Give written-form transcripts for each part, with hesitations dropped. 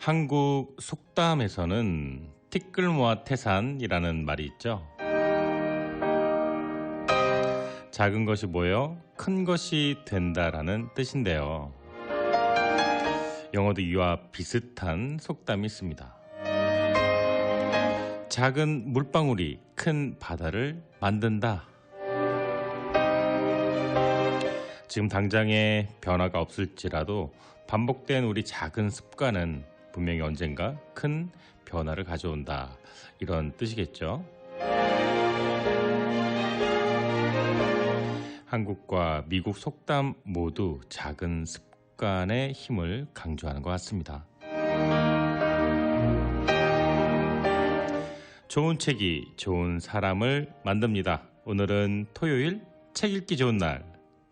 한국 속담에서는 티끌 모아 태산이라는 말이 있죠. 작은 것이 모여 큰 것이 된다라는 뜻인데요. 영어도 이와 비슷한 속담이 있습니다. 작은 물방울이 큰 바다를 만든다. 지금 당장의 변화가 없을지라도 반복된 우리 작은 습관은 분명히 언젠가 큰 변화를 가져온다. 이런 뜻이겠죠. 한국과 미국 속담 모두 작은 습관의 힘을 강조하는 것 같습니다. 좋은 책이 좋은 사람을 만듭니다. 오늘은 토요일 책 읽기 좋은 날.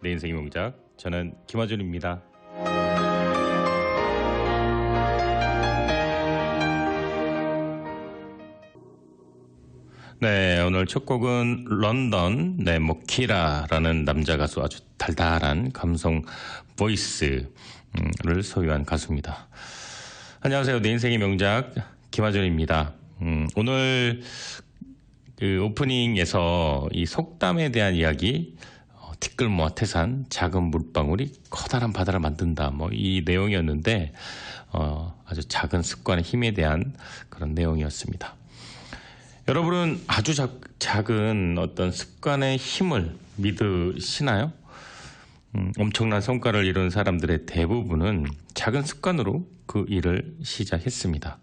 내 인생의 명작. 저는 김하준입니다. 네, 오늘 첫 곡은 런던 모키라라는 남자 가수, 아주 달달한 감성 보이스를 소유한 가수입니다. 안녕하세요. 내 인생의 명작 김하준입니다. 오늘 그 오프닝에서 이 속담에 대한 이야기, 티끌 모아 태산, 작은 물방울이 커다란 바다를 만든다, 이 내용이었는데 아주 작은 습관의 힘에 대한 그런 내용이었습니다. 여러분은 아주 작은 어떤 습관의 힘을 믿으시나요? 엄청난 성과를 이룬 사람들의 대부분은 작은 습관으로 그 일을 시작했습니다.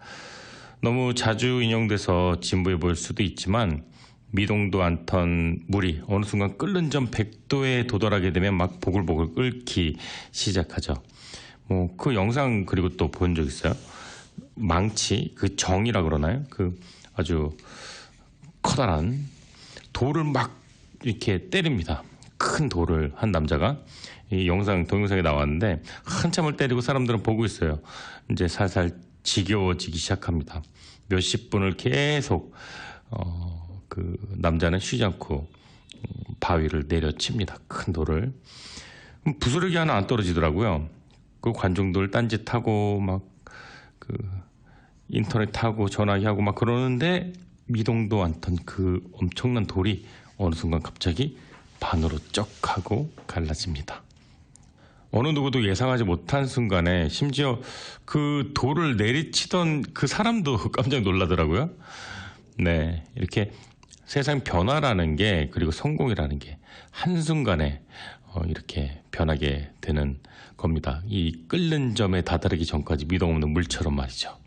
너무 자주 인용돼서 진부해 보일 수도 있지만 미동도 않던 물이 어느 순간 끓는 점 100도에 도달하게 되면 막 보글보글 끓기 시작하죠. 그 영상 그리고 또 본 적 있어요? 망치, 그 정이라 그러나요? 그 아주 커다란 돌을 막 이렇게 때립니다. 큰 돌을 한 남자가 이 동영상에 나왔는데 한참을 때리고 사람들은 보고 있어요. 이제 살살 지겨워지기 시작합니다. 몇십 분을 계속 그 남자는 쉬지 않고 바위를 내려칩니다. 큰 돌을. 부스러기 하나 안 떨어지더라고요. 그 관중들 딴짓하고 막 그 인터넷하고 전화기하고 막 그러는데 미동도 않던 그 엄청난 돌이 어느 순간 갑자기 반으로 쩍 하고 갈라집니다. 어느 누구도 예상하지 못한 순간에 심지어 그 돌을 내리치던 그 사람도 깜짝 놀라더라고요. 네, 이렇게 세상 변화라는 게, 그리고 성공이라는 게 한순간에 이렇게 변하게 되는 겁니다. 이 끓는 점에 다다르기 전까지 미동 없는 물처럼 말이죠.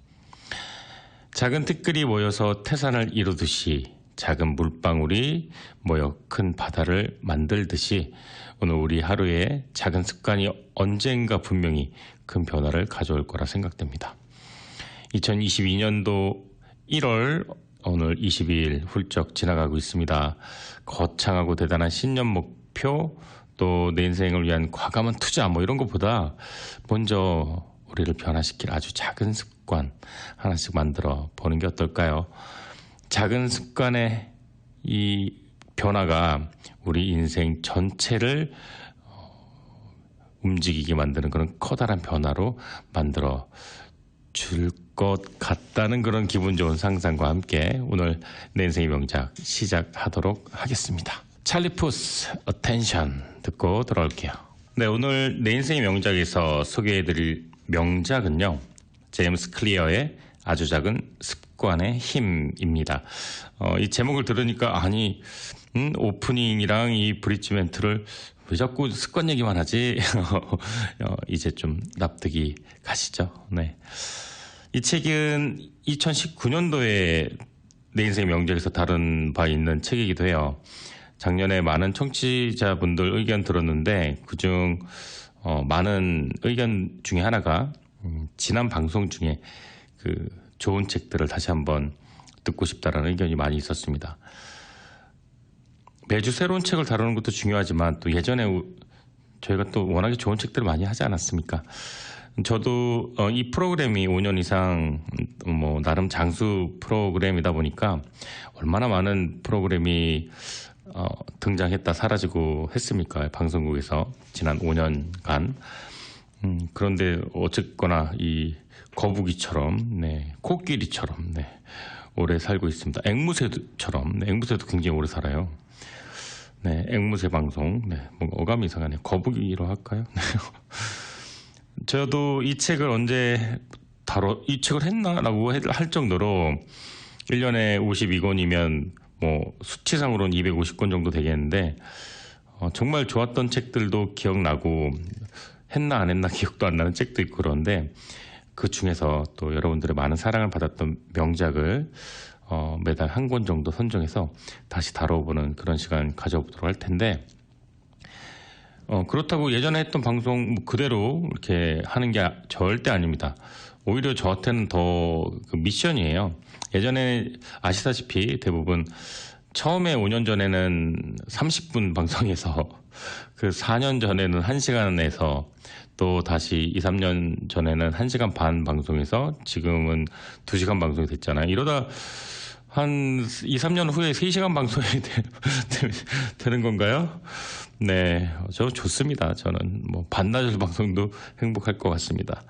작은 티끌이 모여서 태산을 이루듯이 작은 물방울이 모여 큰 바다를 만들듯이 오늘 우리 하루에 작은 습관이 언젠가 분명히 큰 변화를 가져올 거라 생각됩니다. 2022년도 1월 오늘 22일 훌쩍 지나가고 있습니다. 거창하고 대단한 신년 목표, 또 내 인생을 위한 과감한 투자 이런 것보다 먼저 우리를 변화시킬 아주 작은 습관 하나씩 만들어 보는 게 어떨까요? 작은 습관의 이 변화가 우리 인생 전체를 움직이게 만드는 그런 커다란 변화로 만들어 줄 것 같다는 그런 기분 좋은 상상과 함께 오늘 내 인생의 명작 시작하도록 하겠습니다. 찰리 푸스 어텐션 듣고 돌아올게요. 네, 오늘 내 인생의 명작에서 소개해드릴 명작은요, 제임스 클리어의 아주 작은 습관의 힘입니다. 이 제목을 들으니까 오프닝이랑 이 브릿지 멘트를 왜 자꾸 습관 얘기만 하지? 이제 좀 납득이 가시죠? 네. 이 책은 2019년도에 내 인생의 명작에서 다룬 바 있는 책이기도 해요. 작년에 많은 청취자분들 의견 들었는데 그중 많은 의견 중에 하나가 지난 방송 중에 그 좋은 책들을 다시 한번 듣고 싶다라는 의견이 많이 있었습니다. 매주 새로운 책을 다루는 것도 중요하지만 또 예전에 저희가 또 워낙에 좋은 책들을 많이 하지 않았습니까? 저도 이 프로그램이 5년 이상 나름 장수 프로그램이다 보니까 얼마나 많은 프로그램이 등장했다 사라지고 했습니까? 방송국에서 지난 5년간 그런데 어쨌거나 이 거북이처럼, 네, 코끼리처럼, 네, 오래 살고 있습니다. 앵무새처럼, 네, 앵무새도 굉장히 오래 살아요. 네, 앵무새 방송, 네, 뭔가 어감이 이상하네요. 거북이로 할까요? 네. 저도 이 책을 언제 이 책을 했나라고 할 정도로 1년에 52권이면 뭐 수치상으로는 250권 정도 되겠는데 정말 좋았던 책들도 기억나고 했나 안 했나 기억도 안 나는 책도 있고 그런데 그 중에서 또 여러분들의 많은 사랑을 받았던 명작을 매달 한 권 정도 선정해서 다시 다뤄보는 그런 시간 가져보도록 할 텐데 그렇다고 예전에 했던 방송 그대로 이렇게 하는 게 절대 아닙니다. 오히려 저한테는 더 그 미션이에요. 예전에 아시다시피 대부분 처음에 5년 전에는 30분 방송에서 그 4년 전에는 1시간에서 또 다시 2, 3년 전에는 1시간 반 방송에서 지금은 2시간 방송이 됐잖아요. 이러다 한 2, 3년 후에 3시간 방송이 되는 건가요? 네, 저 좋습니다. 저는 뭐 반나절 방송도 행복할 것 같습니다.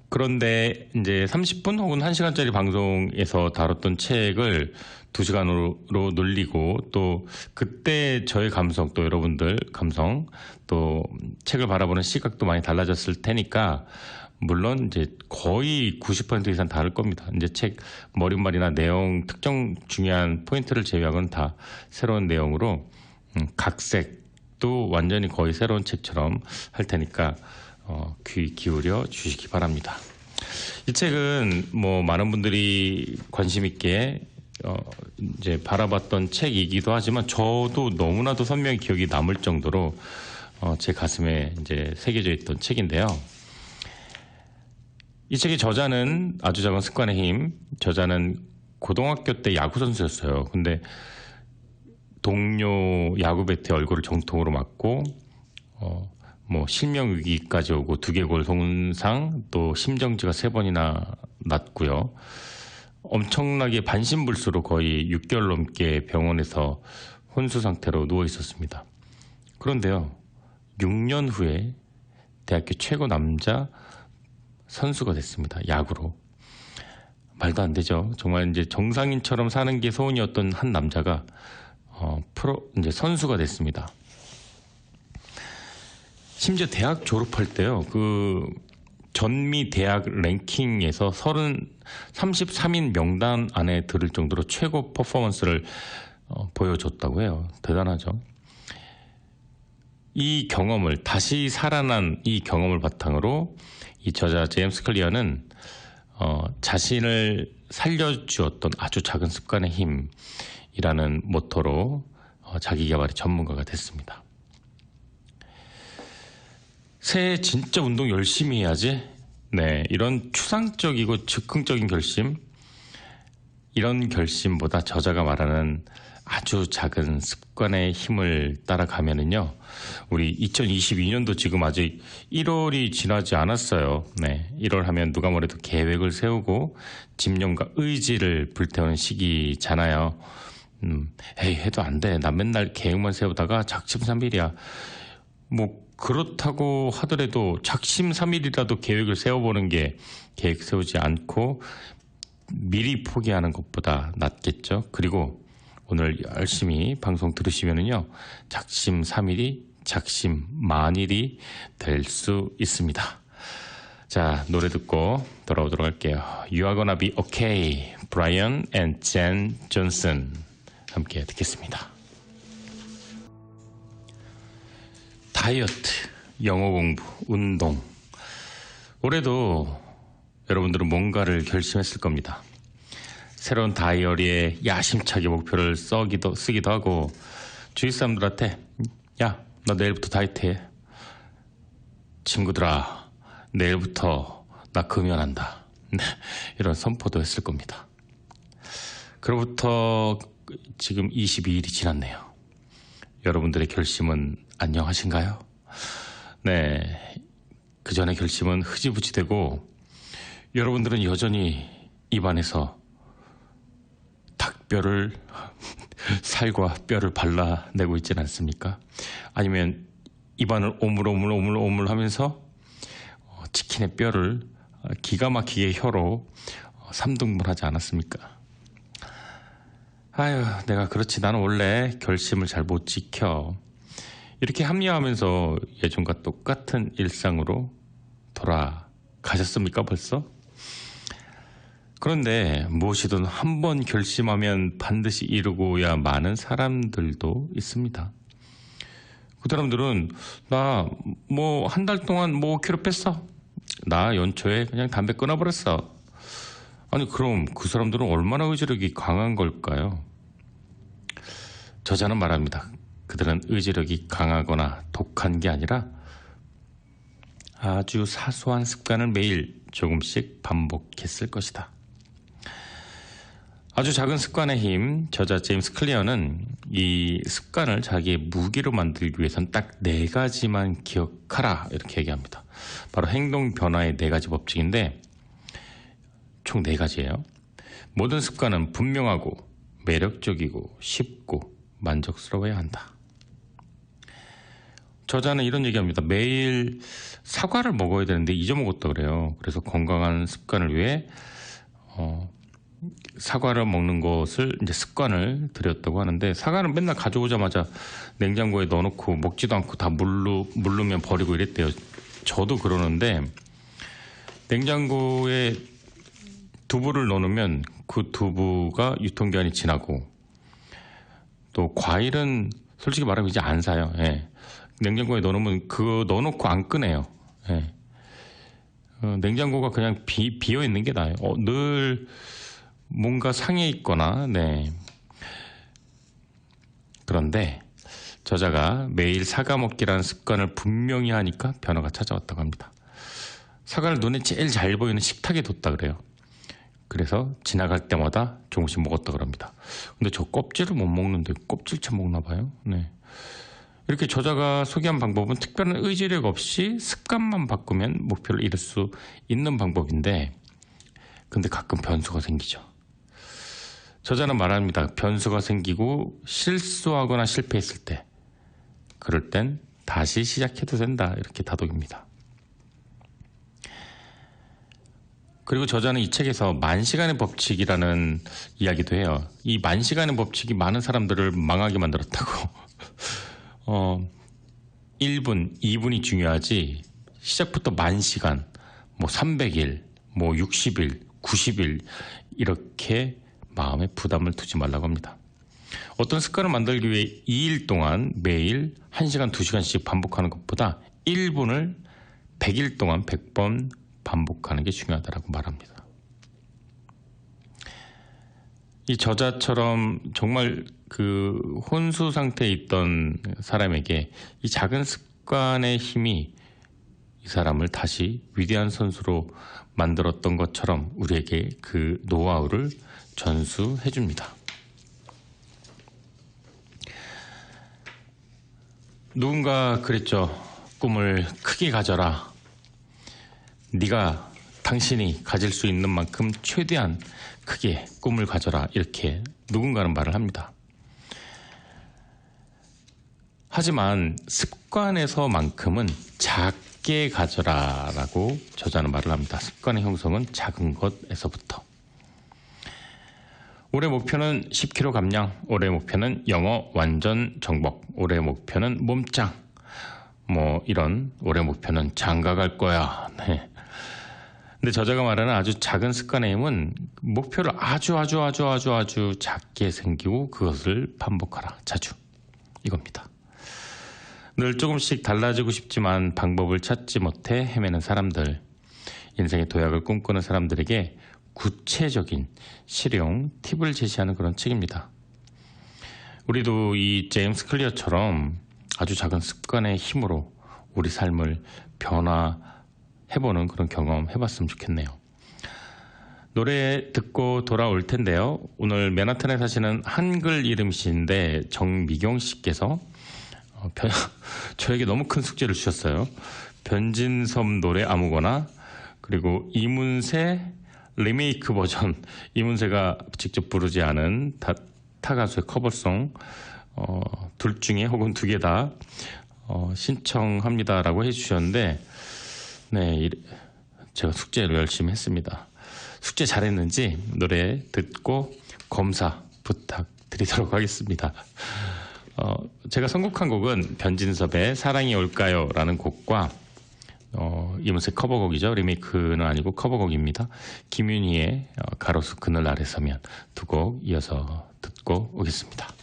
그런데 이제 30분 혹은 1시간짜리 방송에서 다뤘던 책을 2시간으로 늘리고 또 그때 저의 감성 또 여러분들 감성 또 책을 바라보는 시각도 많이 달라졌을 테니까 물론 이제 거의 90% 이상 다를 겁니다. 이제 책 머릿말이나 내용 특정 중요한 포인트를 제외하고는 다 새로운 내용으로 각색도 완전히 거의 새로운 책처럼 할 테니까 귀 기울여 주시기 바랍니다. 이 책은 뭐 많은 분들이 관심 있게 이제 바라봤던 책이기도 하지만 저도 너무나도 선명히 기억이 남을 정도로 제 가슴에 이제 새겨져 있던 책인데요. 이 책의 저자는 아주 작은 습관의 힘. 저자는 고등학교 때 야구 선수였어요. 근데 동료 야구 배트의 얼굴을 정통으로 맞고 뭐 실명 위기까지 오고 두개골 손상 또 심정지가 3번이나 났고요. 엄청나게 반신불수로 거의 6개월 넘게 병원에서 혼수 상태로 누워 있었습니다. 그런데요, 6년 후에 대학교 최고 남자 선수가 됐습니다. 야구로. 말도 안 되죠. 정말 이제 정상인처럼 사는 게 소원이었던 한 남자가 이제 선수가 됐습니다. 심지어 대학 졸업할 때요, 그 전미 대학 랭킹에서 33인 명단 안에 들을 정도로 최고 퍼포먼스를 보여줬다고 해요. 대단하죠. 이 경험을, 다시 살아난 이 경험을 바탕으로 이 저자 제임스 클리어는 자신을 살려주었던 아주 작은 습관의 힘이라는 모토로 자기개발의 전문가가 됐습니다. 새해 진짜 운동 열심히 해야지. 네, 이런 추상적이고 즉흥적인 결심, 이런 결심보다 저자가 말하는 아주 작은 습관의 힘을 따라가면은요, 우리 2022년도 지금 아직 1월이 지나지 않았어요. 네, 1월 하면 누가 뭐래도 계획을 세우고 집념과 의지를 불태우는 시기잖아요. 에이, 해도 안 돼. 나 맨날 계획만 세우다가 작심삼일이야. 뭐 그렇다고 하더라도 작심삼일이라도 계획을 세워보는 게 계획 세우지 않고 미리 포기하는 것보다 낫겠죠. 그리고 오늘 열심히 방송 들으시면은요, 작심삼일이 작심만일이 될 수 있습니다. 자, 노래 듣고 돌아오도록 할게요. You are gonna be okay. 브라이언 앤 젠 존슨 함께 듣겠습니다. 다이어트, 영어 공부, 운동. 올해도 여러분들은 뭔가를 결심했을 겁니다. 새로운 다이어리에 야심차게 목표를 쓰기도 하고 주위 사람들한테 야, 너 내일부터 다이어트해. 친구들아, 내일부터 나 금연한다. 이런 선포도 했을 겁니다. 그로부터 지금 22일이 지났네요. 여러분들의 결심은 안녕하신가요? 네, 그 전의 결심은 흐지부지 되고 여러분들은 여전히 입안에서 닭뼈를 살과 뼈를 발라내고 있지는 않습니까? 아니면 입안을 오물오물 하면서 치킨의 뼈를 기가 막히게 혀로 3등분 하지 않았습니까? 아유, 내가 그렇지. 나는 원래 결심을 잘 못 지켜. 이렇게 합리화하면서 예전과 똑같은 일상으로 돌아가셨습니까, 벌써? 그런데 무엇이든 한 번 결심하면 반드시 이루고야 마는 사람들도 있습니다. 그 사람들은 나 뭐 한 달 동안 뭐 5kg 뺐어. 나 연초에 그냥 담배 끊어버렸어. 아니 그럼 그 사람들은 얼마나 의지력이 강한 걸까요? 저자는 말합니다. 그들은 의지력이 강하거나 독한 게 아니라 아주 사소한 습관을 매일 조금씩 반복했을 것이다. 아주 작은 습관의 힘, 저자 제임스 클리어는 이 습관을 자기의 무기로 만들기 위해서는 딱 4가지만 기억하라 이렇게 얘기합니다. 바로 행동 변화의 4가지 법칙인데 총 4가지예요. 모든 습관은 분명하고 매력적이고 쉽고 만족스러워야 한다. 저자는 이런 얘기합니다. 매일 사과를 먹어야 되는데 잊어먹었다 그래요. 그래서 건강한 습관을 위해 사과를 먹는 것을 이제 습관을 들였다고 하는데 사과는 맨날 가져오자마자 냉장고에 넣어놓고 먹지도 않고 다 물르면 버리고 이랬대요. 저도 그러는데 냉장고에 두부를 넣어놓으면 그 두부가 유통기한이 지나고 또 과일은 솔직히 말하면 이제 안 사요. 예. 냉장고에 넣어놓으면 그거 넣어놓고 안 꺼내요. 예. 냉장고가 그냥 비어 있는 게 나아요. 늘 뭔가 상해 있거나, 네. 그런데 저자가 매일 사과 먹기라는 습관을 분명히 하니까 변화가 찾아왔다고 합니다. 사과를 눈에 제일 잘 보이는 식탁에 뒀다 그래요. 그래서 지나갈 때마다 조금씩 먹었다 그럽니다. 근데 저 껍질을 못 먹는데 껍질째 먹나 봐요. 네. 이렇게 저자가 소개한 방법은 특별한 의지력 없이 습관만 바꾸면 목표를 이룰 수 있는 방법인데 근데 가끔 변수가 생기죠. 저자는 말합니다. 변수가 생기고 실수하거나 실패했을 때 그럴 땐 다시 시작해도 된다. 이렇게 다독입니다. 그리고 저자는 이 책에서 만시간의 법칙이라는 이야기도 해요. 이 만시간의 법칙이 많은 사람들을 망하게 만들었다고. 1분, 2분이 중요하지 시작부터 만시간, 뭐 300일, 뭐 60일, 90일 이렇게 마음에 부담을 두지 말라고 합니다. 어떤 습관을 만들기 위해 2일 동안 매일 1시간, 2시간씩 반복하는 것보다 1분을 100일 동안 100번 반복하는 게 중요하다고 말합니다. 이 저자처럼 정말 그 혼수 상태에 있던 사람에게 이 작은 습관의 힘이 이 사람을 다시 위대한 선수로 만들었던 것처럼 우리에게 그 노하우를 전수해 줍니다. 누군가 그랬죠. 꿈을 크게 가져라. 네가 당신이 가질 수 있는 만큼 최대한 크게 꿈을 가져라. 이렇게 누군가는 말을 합니다. 하지만 습관에서만큼은 작게 가져라 라고 저자는 말을 합니다. 습관의 형성은 작은 것에서부터. 올해 목표는 10kg 감량, 올해 목표는 영어 완전 정복, 올해 목표는 몸짱, 뭐 이런 올해 목표는 장가 갈 거야. 네. 근데 저자가 말하는 아주 작은 습관의 힘은 목표를 아주 작게 생기고 그것을 반복하라. 자주. 이겁니다. 늘 조금씩 달라지고 싶지만 방법을 찾지 못해 헤매는 사람들, 인생의 도약을 꿈꾸는 사람들에게 구체적인 실용 팁을 제시하는 그런 책입니다. 우리도 이 제임스 클리어처럼 아주 작은 습관의 힘으로 우리 삶을 변화해보는 그런 경험 해봤으면 좋겠네요. 노래 듣고 돌아올 텐데요. 오늘 맨하탄에 사시는 한글 이름이신데 정미경 씨께서 저에게 너무 큰 숙제를 주셨어요. 변진섭 노래 아무거나, 그리고 이문세 리메이크 버전, 이문세가 직접 부르지 않은 타 가수의 커버송 둘 중에 혹은 두 개 다 신청합니다라고 해주셨는데 네, 제가 숙제를 열심히 했습니다. 숙제 잘했는지 노래 듣고 검사 부탁드리도록 하겠습니다. 제가 선곡한 곡은 변진섭의 사랑이 올까요? 라는 곡과 이문세 커버곡이죠. 리메이크는 아니고 커버곡입니다. 김윤희의 가로수 그늘 아래 서면 두 곡 이어서 듣고 오겠습니다.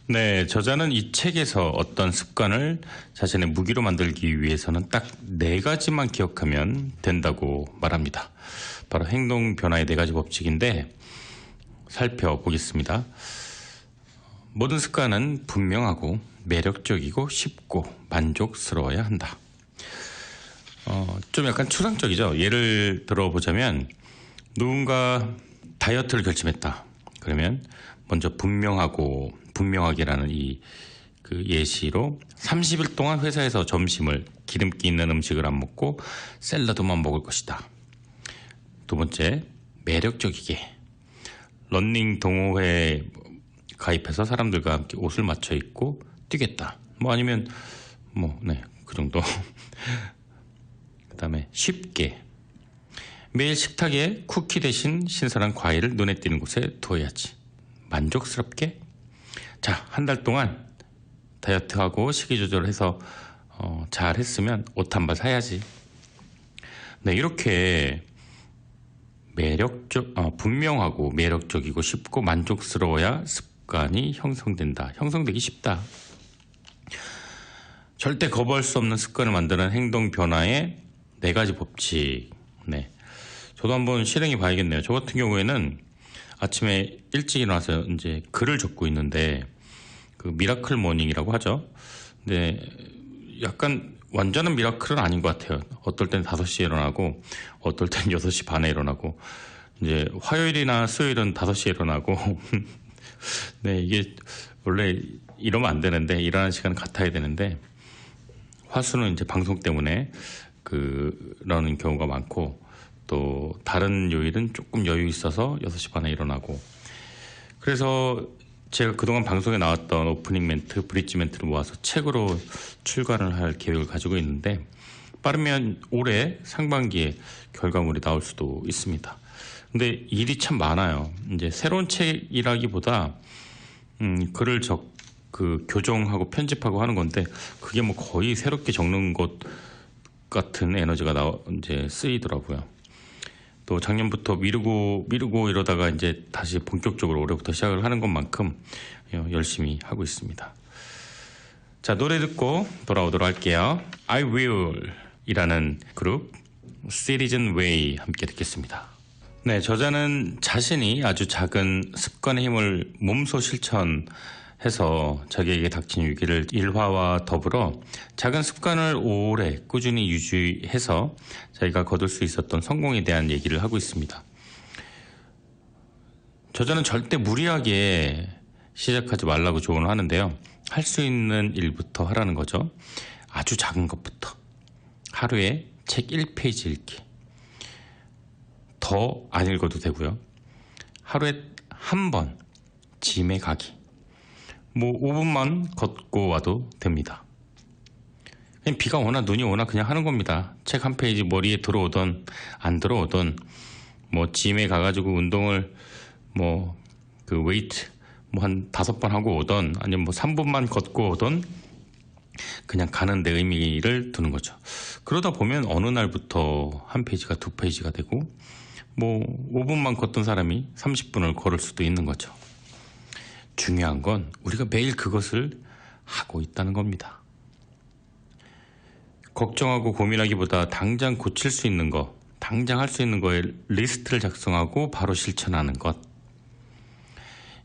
네, 저자는 이 책에서 어떤 습관을 자신의 무기로 만들기 위해서는 딱 4가지만 기억하면 된다고 말합니다. 바로 행동 변화의 4가지 법칙인데 살펴보겠습니다. 모든 습관은 분명하고 매력적이고 쉽고 만족스러워야 한다. 좀 약간 추상적이죠. 예를 들어보자면 누군가 다이어트를 결심했다. 그러면 먼저 분명하게라는 그 예시로 30일 동안 회사에서 점심을 기름기 있는 음식을 안 먹고 샐러드만 먹을 것이다. 두 번째, 매력적이게 러닝 동호회에 가입해서 사람들과 함께 옷을 맞춰 입고 뛰겠다. 아니면 그 정도. 그다음에 쉽게 매일 식탁에 쿠키 대신 신선한 과일을 눈에 띄는 곳에 둬야지. 만족스럽게 자, 한 달 동안 다이어트하고 식이 조절해서 잘 했으면 옷 한 벌 사야지. 네, 이렇게 분명하고 매력적이고 쉽고 만족스러워야 습관이 형성되기 쉽다. 절대 거부할 수 없는 습관을 만드는 행동 변화의 4가지 법칙. 네, 저도 한번 실행해 봐야겠네요. 저 같은 경우에는 아침에 일찍 일어나서 이제 글을 적고 있는데 그 미라클 모닝이라고 하죠. 근데 약간 완전한 미라클은 아닌 것 같아요. 어떨 땐 5시에 일어나고 어떨 땐 6시 반에 일어나고 이제 화요일이나 수요일은 5시에 일어나고 네, 이게 원래 이러면 안 되는데 일어나는 시간은 같아야 되는데 화수는 이제 방송 때문에 그러는 경우가 많고 또 다른 요일은 조금 여유 있어서 6시 반에 일어나고 그래서 제가 그동안 방송에 나왔던 오프닝 멘트, 브릿지 멘트를 모아서 책으로 출간을 할 계획을 가지고 있는데 빠르면 올해 상반기에 결과물이 나올 수도 있습니다. 근데 일이 참 많아요. 이제 새로운 책이라기보다 글을 교정하고 편집하고 하는 건데 그게 거의 새롭게 적는 것 같은 에너지가 이제 쓰이더라고요. 또 작년부터 미루고 이러다가 이제 다시 본격적으로 올해부터 시작을 하는 것만큼 열심히 하고 있습니다. 자, 노래 듣고 돌아오도록 할게요. I Will 이라는 그룹 Citizen Way 함께 듣겠습니다. 네, 저자는 자신이 아주 작은 습관의 힘을 몸소 실천해서 자기에게 닥친 위기를 일화와 더불어 작은 습관을 오래 꾸준히 유지해서 자기가 거둘 수 있었던 성공에 대한 얘기를 하고 있습니다. 저자는 절대 무리하게 시작하지 말라고 조언을 하는데요. 할 수 있는 일부터 하라는 거죠. 아주 작은 것부터. 하루에 책 1페이지 읽기. 더 안 읽어도 되고요. 하루에 한 번 짐에 가기. 5분만 걷고 와도 됩니다. 그냥 비가 오나 눈이 오나 그냥 하는 겁니다. 책 한 페이지 머리에 들어오던 안 들어오던 짐에 가가지고 운동을 웨이트 한 5번 하고 오던 아니면 3분만 걷고 오던 그냥 가는 데 의미를 두는 거죠. 그러다 보면 어느 날부터 한 페이지가 2페이지가 되고 5분만 걷던 사람이 30분을 걸을 수도 있는 거죠. 중요한 건 우리가 매일 그것을 하고 있다는 겁니다. 걱정하고 고민하기보다 당장 고칠 수 있는 거, 당장 할 수 있는 거에 리스트를 작성하고 바로 실천하는 것.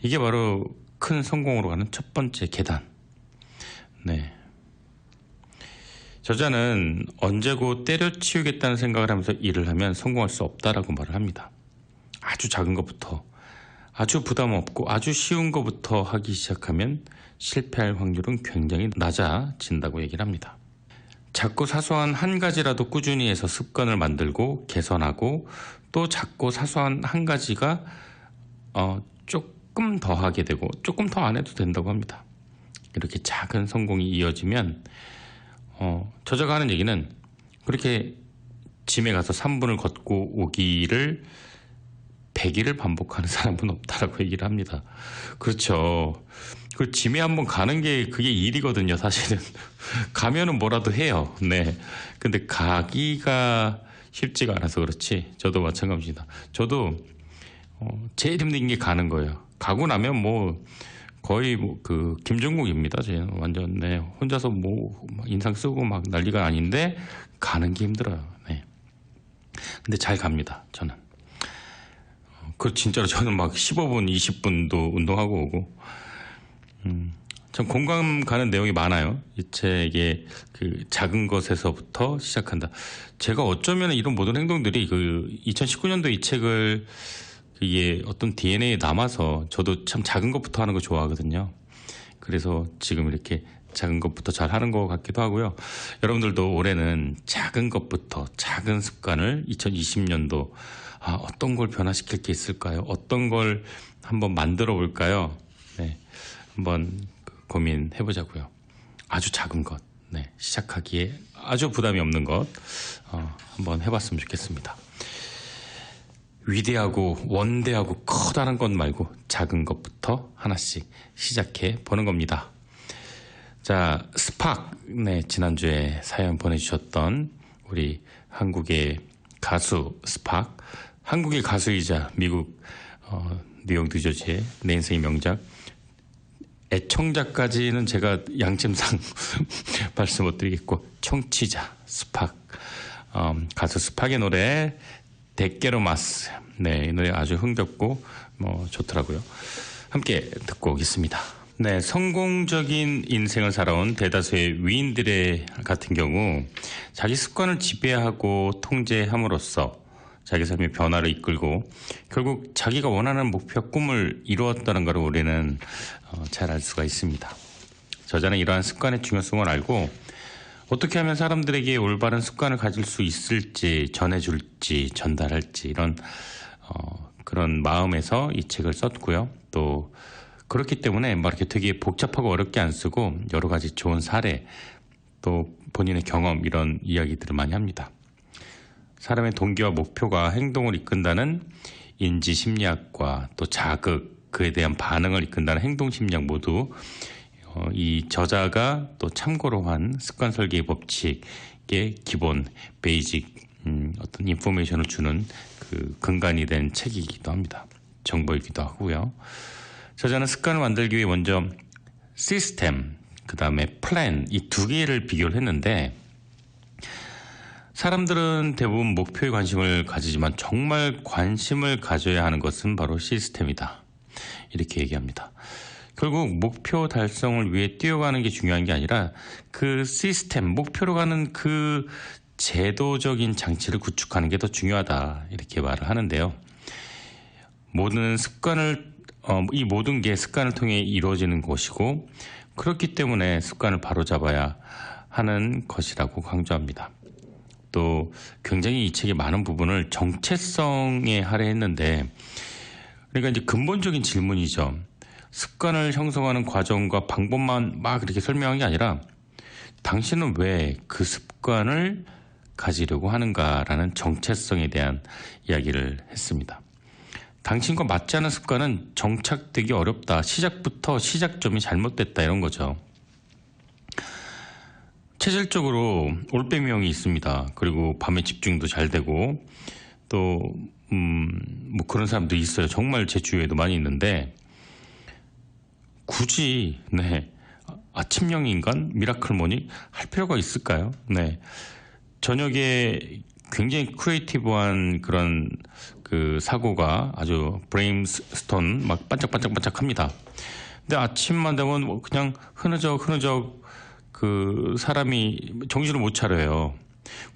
이게 바로 큰 성공으로 가는 첫 번째 계단. 네. 저자는 언제고 때려치우겠다는 생각을 하면서 일을 하면 성공할 수 없다라고 말을 합니다. 아주 작은 것부터, 아주 부담 없고 아주 쉬운 것부터 하기 시작하면 실패할 확률은 굉장히 낮아진다고 얘기를 합니다. 작고 사소한 한 가지라도 꾸준히 해서 습관을 만들고 개선하고 또 작고 사소한 한 가지가 조금 더 하게 되고 조금 더 안 해도 된다고 합니다. 이렇게 작은 성공이 이어지면 저자가 하는 얘기는 그렇게 짐에 가서 3분을 걷고 오기를 100일을 반복하는 사람은 없다라고 얘기를 합니다. 그렇죠. 그 짐에 한번 가는 게 그게 일이거든요, 사실은. 가면은 뭐라도 해요. 네. 근데 가기가 쉽지가 않아서 그렇지. 저도 마찬가지입니다. 저도 제일 힘든 게 가는 거예요. 가고 나면 뭐 거의 뭐 그 김종국입니다. 저는 완전 네. 혼자서 뭐 인상 쓰고 막 난리가 아닌데 가는 게 힘들어요. 네. 근데 잘 갑니다. 저는. 그 진짜로 저는 막 15분, 20분도 운동하고 오고. 참 공감 가는 내용이 많아요. 이 책에 그 작은 것에서부터 시작한다. 제가 어쩌면 이런 모든 행동들이 그 2019년도 이 책을 이게 어떤 DNA에 남아서 저도 참 작은 것부터 하는 거 좋아하거든요. 그래서 지금 이렇게 작은 것부터 잘 하는 것 같기도 하고요. 여러분들도 올해는 작은 것부터 작은 습관을 2020년도 어떤 걸 변화시킬 게 있을까요? 어떤 걸 한번 만들어 볼까요? 네, 한번 고민해 보자고요. 아주 작은 것, 네, 시작하기에 아주 부담이 없는 것 한번 해봤으면 좋겠습니다. 위대하고 원대하고 커다란 것 말고 작은 것부터 하나씩 시작해 보는 겁니다. 자, 스팍, 네, 지난주에 사연 보내주셨던 우리 한국의 가수 스팍, 한국의 가수이자 미국 뉴욕 뉴저지의 내 인생의 명작, 애청자까지는 제가 양심상 말씀 못 드리겠고 청취자 스팍, 가수 스팍의 노래 데케로마스, 네, 이 노래 아주 흥겹고 좋더라고요. 함께 듣고 오겠습니다. 네, 성공적인 인생을 살아온 대다수의 위인들의 같은 경우 자기 습관을 지배하고 통제함으로써 자기 삶의 변화를 이끌고 결국 자기가 원하는 목표 꿈을 이루었다는 것을 우리는 잘 알 수가 있습니다. 저자는 이러한 습관의 중요성을 알고 어떻게 하면 사람들에게 올바른 습관을 가질 수 있을지 전해줄지 전달할지 이런 그런 마음에서 이 책을 썼고요. 또 그렇기 때문에 막 이렇게 되게 복잡하고 어렵게 안 쓰고 여러 가지 좋은 사례 또 본인의 경험 이런 이야기들을 많이 합니다. 사람의 동기와 목표가 행동을 이끈다는 인지심리학과 또 자극, 그에 대한 반응을 이끈다는 행동심리학 모두 이 저자가 또 참고로 한 습관 설계의 법칙의 기본, 베이직 어떤 인포메이션을 주는 그 근간이 된 책이기도 합니다. 정보이기도 하고요. 저자는 습관을 만들기 위해 먼저 시스템, 그 다음에 플랜 이 두 개를 비교를 했는데 사람들은 대부분 목표에 관심을 가지지만 정말 관심을 가져야 하는 것은 바로 시스템이다. 이렇게 얘기합니다. 결국 목표 달성을 위해 뛰어가는 게 중요한 게 아니라 그 시스템, 목표로 가는 그 제도적인 장치를 구축하는 게 더 중요하다. 이렇게 말을 하는데요. 이 모든 게 습관을 통해 이루어지는 것이고 그렇기 때문에 습관을 바로잡아야 하는 것이라고 강조합니다. 또 굉장히 이 책의 많은 부분을 정체성에 할애했는데 그러니까 이제 근본적인 질문이죠. 습관을 형성하는 과정과 방법만 막 이렇게 설명한 게 아니라 당신은 왜 그 습관을 가지려고 하는가라는 정체성에 대한 이야기를 했습니다. 당신과 맞지 않은 습관은 정착되기 어렵다. 시작부터 시작점이 잘못됐다 이런 거죠. 체질적으로 올빼미형이 있습니다. 그리고 밤에 집중도 잘 되고 또 뭐 그런 사람도 있어요. 정말 제 주위에도 많이 있는데 굳이 아침형 인간 미라클 모닝 할 필요가 있을까요? 네, 저녁에 굉장히 크리에이티브한 그런 그 사고가 아주 브레인스톤 막 반짝반짝반짝합니다. 근데 아침만 되면 뭐 그냥 흐느적 그 사람이 정신을 못 차려요.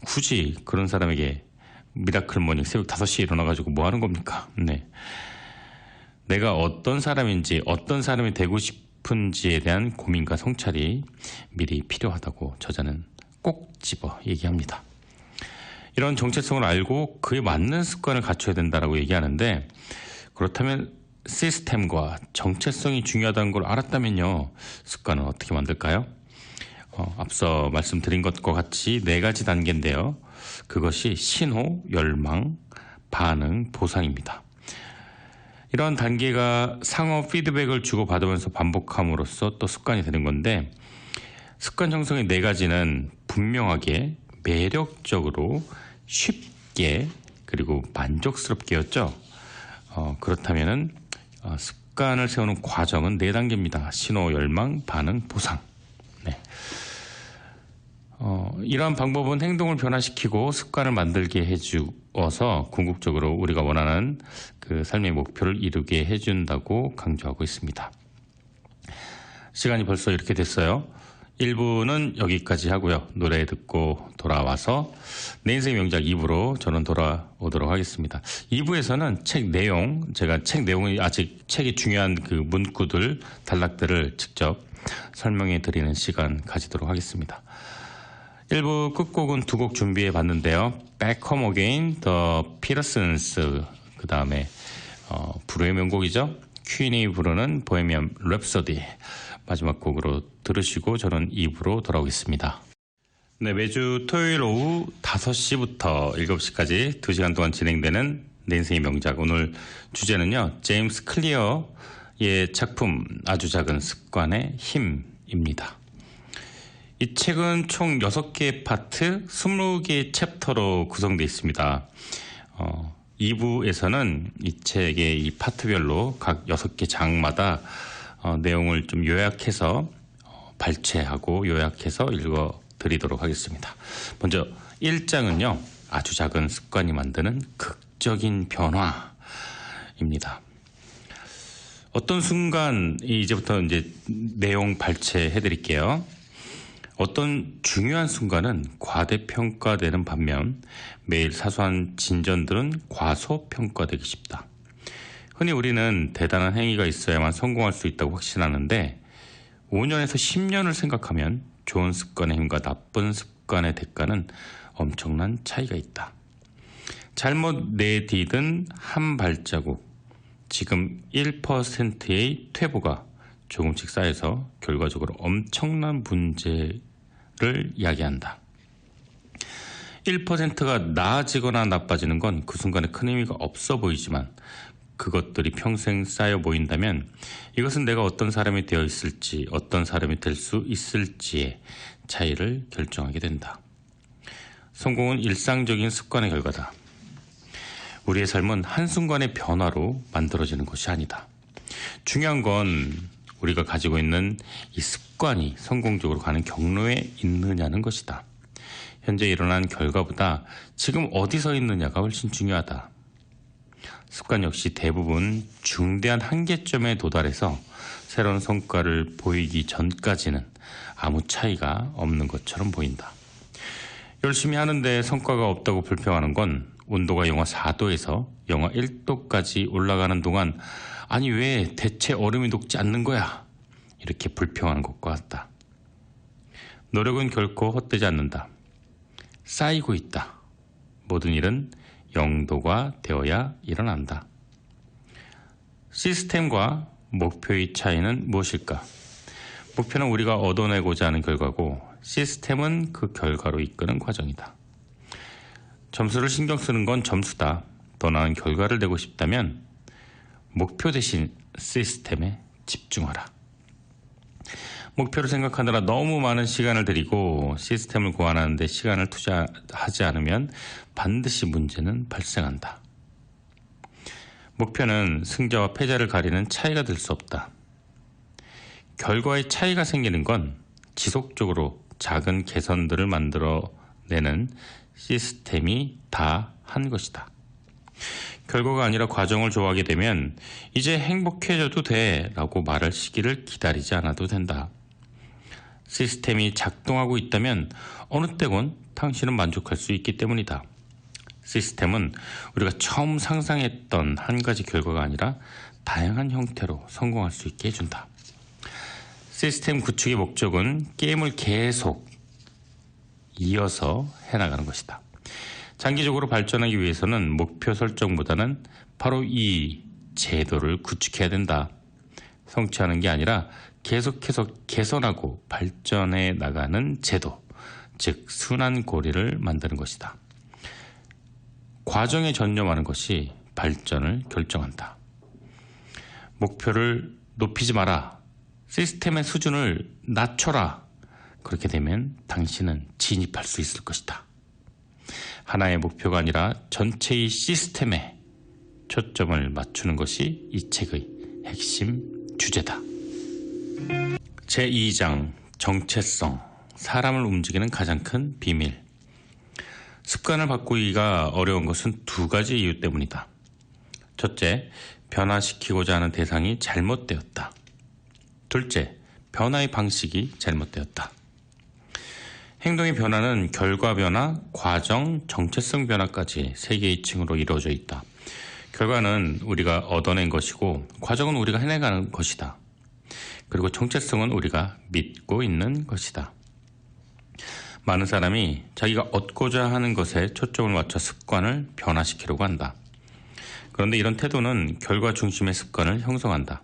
굳이 그런 사람에게 미라클 모닝 새벽 5시에 일어나가지고 뭐 하는 겁니까? 네. 내가 어떤 사람인지 어떤 사람이 되고 싶은지에 대한 고민과 성찰이 미리 필요하다고 저자는 꼭 집어 얘기합니다. 이런 정체성을 알고 그에 맞는 습관을 갖춰야 된다고 얘기하는데 그렇다면 시스템과 정체성이 중요하다는 걸 알았다면요. 습관은 어떻게 만들까요? 앞서 말씀드린 것과 같이 4가지 단계인데요. 그것이 신호, 열망, 반응, 보상입니다. 이런 단계가 상호 피드백을 주고받으면서 반복함으로써 또 습관이 되는 건데, 습관 형성의 4가지는 분명하게, 매력적으로, 쉽게, 그리고 만족스럽게였죠. 그렇다면은 습관을 세우는 과정은 4단계입니다. 신호, 열망, 반응, 보상. 네. 이러한 방법은 행동을 변화시키고 습관을 만들게 해주어서 궁극적으로 우리가 원하는 그 삶의 목표를 이루게 해준다고 강조하고 있습니다. 시간이 벌써 이렇게 됐어요. 1부는 여기까지 하고요. 노래 듣고 돌아와서 내 인생 명작 2부로 저는 돌아오도록 하겠습니다. 2부에서는 책 내용, 제가 책 내용이 아직 책이 중요한 그 문구들, 단락들을 직접 설명해 드리는 시간 가지도록 하겠습니다. 1부 끝곡은 2곡 준비해 봤는데요. Back Home Again, The Petersons, 그 다음에 불후의 명곡이죠. 퀸이 부르는 보헤미안 랩소디, 마지막 곡으로 들으시고 저는 2부로 돌아오겠습니다. 네, 매주 토요일 오후 5시부터 7시까지 2시간 동안 진행되는 내 인생의 명작. 오늘 주제는요, 제임스 클리어의 작품 아주 작은 습관의 힘입니다. 이 책은 총 6개의 파트, 20개의 챕터로 구성되어 있습니다. 2부에서는 이 책의 이 파트별로 각 6개 장마다 내용을 좀 요약해서 발췌하고 요약해서 읽어드리도록 하겠습니다. 먼저 1장은요, 아주 작은 습관이 만드는 극적인 변화입니다. 어떤 순간, 이제부터 이제 내용 발췌해 드릴게요. 어떤 중요한 순간은 과대평가되는 반면 매일 사소한 진전들은 과소평가되기 쉽다. 흔히 우리는 대단한 행위가 있어야만 성공할 수 있다고 확신하는데 5년에서 10년을 생각하면 좋은 습관의 힘과 나쁜 습관의 대가는 엄청난 차이가 있다. 잘못 내디딘 한 발자국, 지금 1%의 퇴보가 조금씩 쌓여서 결과적으로 엄청난 문제를 야기한다. 1%가 나아지거나 나빠지는 건 그 순간에 큰 의미가 없어 보이지만 그것들이 평생 쌓여 보인다면 이것은 내가 어떤 사람이 되어 있을지, 어떤 사람이 될 수 있을지의 차이를 결정하게 된다. 성공은 일상적인 습관의 결과다. 우리의 삶은 한순간의 변화로 만들어지는 것이 아니다. 중요한 건 우리가 가지고 있는 이 습관이 성공적으로 가는 경로에 있느냐는 것이다. 현재 일어난 결과보다 지금 어디서 있느냐가 훨씬 중요하다. 습관 역시 대부분 중대한 한계점에 도달해서 새로운 성과를 보이기 전까지는 아무 차이가 없는 것처럼 보인다. 열심히 하는데 성과가 없다고 불평하는 건 온도가 영하 4도에서 영하 1도까지 올라가는 동안 아니 왜 대체 얼음이 녹지 않는 거야? 이렇게 불평하는 것과 같다. 노력은 결코 헛되지 않는다. 쌓이고 있다. 모든 일은 영도가 되어야 일어난다. 시스템과 목표의 차이는 무엇일까? 목표는 우리가 얻어내고자 하는 결과고 시스템은 그 결과로 이끄는 과정이다. 점수를 신경 쓰는 건 점수다. 더 나은 결과를 내고 싶다면 목표 대신 시스템에 집중하라. 목표를 생각하느라 너무 많은 시간을 들이고 시스템을 고안하는 데 시간을 투자하지 않으면 반드시 문제는 발생한다. 목표는 승자와 패자를 가리는 차이가 될 수 없다. 결과의 차이가 생기는 건 지속적으로 작은 개선들을 만들어내는 시스템이 다 한 것이다. 결과가 아니라 과정을 좋아하게 되면 이제 행복해져도 돼 라고 말할 시기를 기다리지 않아도 된다. 시스템이 작동하고 있다면 어느 때건 당신은 만족할 수 있기 때문이다. 시스템은 우리가 처음 상상했던 한 가지 결과가 아니라 다양한 형태로 성공할 수 있게 해준다. 시스템 구축의 목적은 게임을 계속 이어서 해나가는 것이다. 장기적으로 발전하기 위해서는 목표 설정보다는 바로 이 제도를 구축해야 된다. 성취하는 게 아니라 계속해서 개선하고 발전해 나가는 제도, 즉 순환고리를 만드는 것이다. 과정에 전념하는 것이 발전을 결정한다. 목표를 높이지 마라. 시스템의 수준을 낮춰라. 그렇게 되면 당신은 진입할 수 있을 것이다. 하나의 목표가 아니라 전체의 시스템에 초점을 맞추는 것이 이 책의 핵심 주제다. 제2장 정체성, 사람을 움직이는 가장 큰 비밀. 습관을 바꾸기가 어려운 것은 두 가지 이유 때문이다. 첫째, 변화시키고자 하는 대상이 잘못되었다. 둘째, 변화의 방식이 잘못되었다. 행동의 변화는 결과 변화, 과정, 정체성 변화까지 세 개의 층으로 이루어져 있다. 결과는 우리가 얻어낸 것이고 과정은 우리가 해내가는 것이다. 그리고 정체성은 우리가 믿고 있는 것이다. 많은 사람이 자기가 얻고자 하는 것에 초점을 맞춰 습관을 변화시키려고 한다. 그런데 이런 태도는 결과 중심의 습관을 형성한다.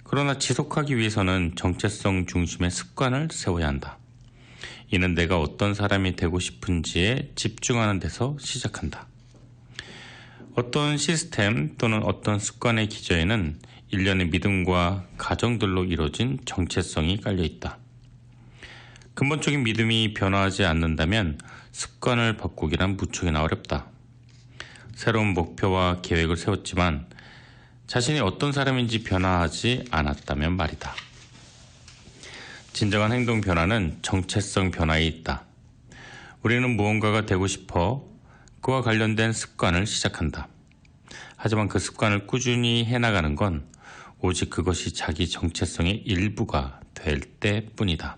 그러나 지속하기 위해서는 정체성 중심의 습관을 세워야 한다. 이는 내가 어떤 사람이 되고 싶은지에 집중하는 데서 시작한다. 어떤 시스템 또는 어떤 습관의 기저에는 일련의 믿음과 가정들로 이루어진 정체성이 깔려있다. 근본적인 믿음이 변화하지 않는다면 습관을 바꾸기란 무척이나 어렵다. 새로운 목표와 계획을 세웠지만 자신이 어떤 사람인지 변화하지 않았다면 말이다. 진정한 행동 변화는 정체성 변화에 있다. 우리는 무언가가 되고 싶어 그와 관련된 습관을 시작한다. 하지만 그 습관을 꾸준히 해나가는 건 오직 그것이 자기 정체성의 일부가 될 때뿐이다.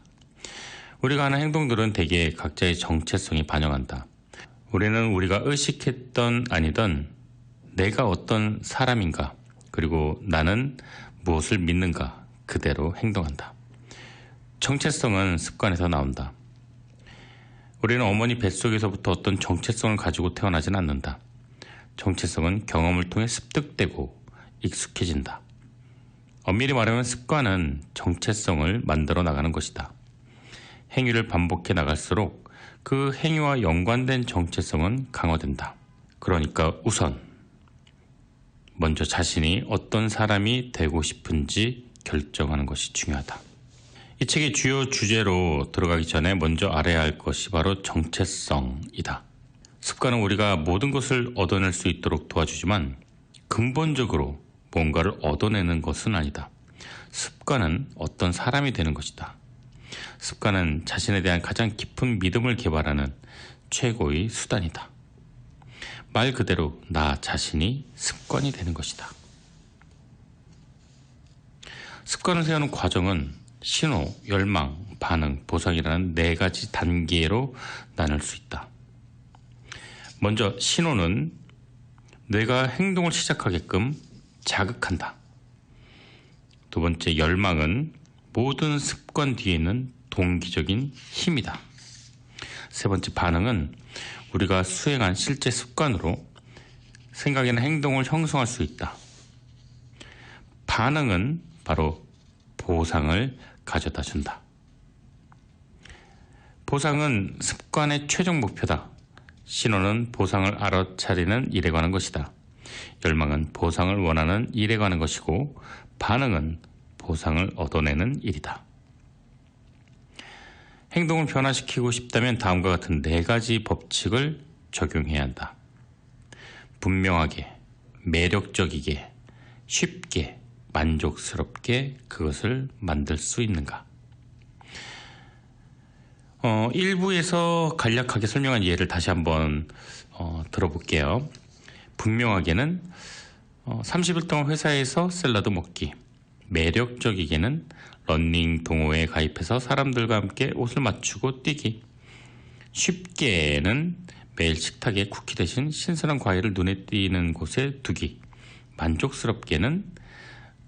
우리가 하는 행동들은 대개 각자의 정체성이 반영한다. 우리는 우리가 의식했던 아니던 내가 어떤 사람인가, 그리고 나는 무엇을 믿는가 그대로 행동한다. 정체성은 습관에서 나온다. 우리는 어머니 뱃속에서부터 어떤 정체성을 가지고 태어나진 않는다. 정체성은 경험을 통해 습득되고 익숙해진다. 엄밀히 말하면 습관은 정체성을 만들어 나가는 것이다. 행위를 반복해 나갈수록 그 행위와 연관된 정체성은 강화된다. 그러니까 우선 먼저 자신이 어떤 사람이 되고 싶은지 결정하는 것이 중요하다. 이 책의 주요 주제로 들어가기 전에 먼저 알아야 할 것이 바로 정체성이다. 습관은 우리가 모든 것을 얻어낼 수 있도록 도와주지만 근본적으로 뭔가를 얻어내는 것은 아니다. 습관은 어떤 사람이 되는 것이다. 습관은 자신에 대한 가장 깊은 믿음을 개발하는 최고의 수단이다. 말 그대로 나 자신이 습관이 되는 것이다. 습관을 세우는 과정은 신호, 열망, 반응, 보상이라는 네 가지 단계로 나눌 수 있다. 먼저 신호는 뇌가 행동을 시작하게끔 자극한다. 두 번째 열망은 모든 습관 뒤에 있는 동기적인 힘이다. 세 번째 반응은 우리가 수행한 실제 습관으로 생각이나 행동을 형성할 수 있다. 반응은 바로 보상을 가져다 준다. 보상은 습관의 최종 목표다. 신호는 보상을 알아차리는 일에 관한 것이다. 열망은 보상을 원하는 일에 관한 것이고 반응은 보상을 얻어내는 일이다. 행동을 변화시키고 싶다면 다음과 같은 네 가지 법칙을 적용해야 한다. 분명하게, 매력적이게, 쉽게, 만족스럽게 그것을 만들 수 있는가. 1부에서 간략하게 설명한 예를 다시 한번 들어볼게요. 분명하게는 30일 동안 회사에서 샐러드 먹기, 매력적이게는 러닝 동호회에 가입해서 사람들과 함께 옷을 맞추고 뛰기, 쉽게는 매일 식탁에 쿠키 대신 신선한 과일을 눈에 띄는 곳에 두기, 만족스럽게는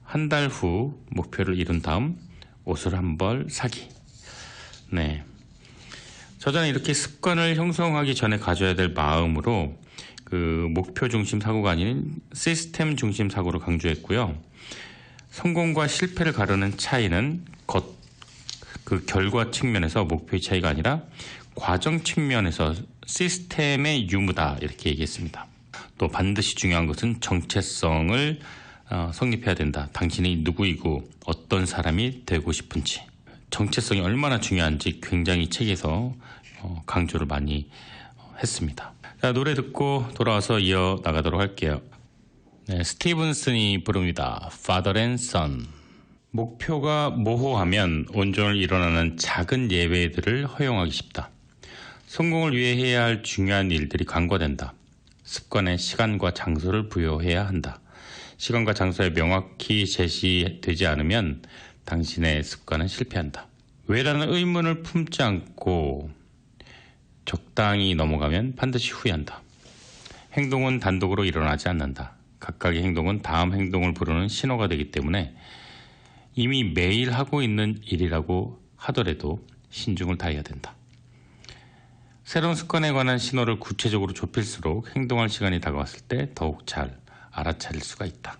한 달 후 목표를 이룬 다음 옷을 한 벌 사기. 네. 저자는 이렇게 습관을 형성하기 전에 가져야 될 마음으로 그 목표 중심 사고가 아닌 시스템 중심 사고를 강조했고요. 성공과 실패를 가르는 차이는 그 결과 측면에서 목표의 차이가 아니라 과정 측면에서 시스템의 유무다 이렇게 얘기했습니다. 또 반드시 중요한 것은 정체성을 성립해야 된다. 당신이 누구이고 어떤 사람이 되고 싶은지, 정체성이 얼마나 중요한지 굉장히 책에서 강조를 많이 했습니다. 자, 노래 듣고 돌아와서 이어나가도록 할게요. 네, 스티븐슨이 부릅니다. Father and Son. 목표가 모호하면 온종일 일어나는 작은 예외들을 허용하기 쉽다. 성공을 위해 해야 할 중요한 일들이 간과된다. 습관에 시간과 장소를 부여해야 한다. 시간과 장소에 명확히 제시되지 않으면 당신의 습관은 실패한다. 왜라는 의문을 품지 않고 적당히 넘어가면 반드시 후회한다. 행동은 단독으로 일어나지 않는다. 각각의 행동은 다음 행동을 부르는 신호가 되기 때문에 이미 매일 하고 있는 일이라고 하더라도 신중을 다해야 된다. 새로운 습관에 관한 신호를 구체적으로 좁힐수록 행동할 시간이 다가왔을 때 더욱 잘 알아차릴 수가 있다.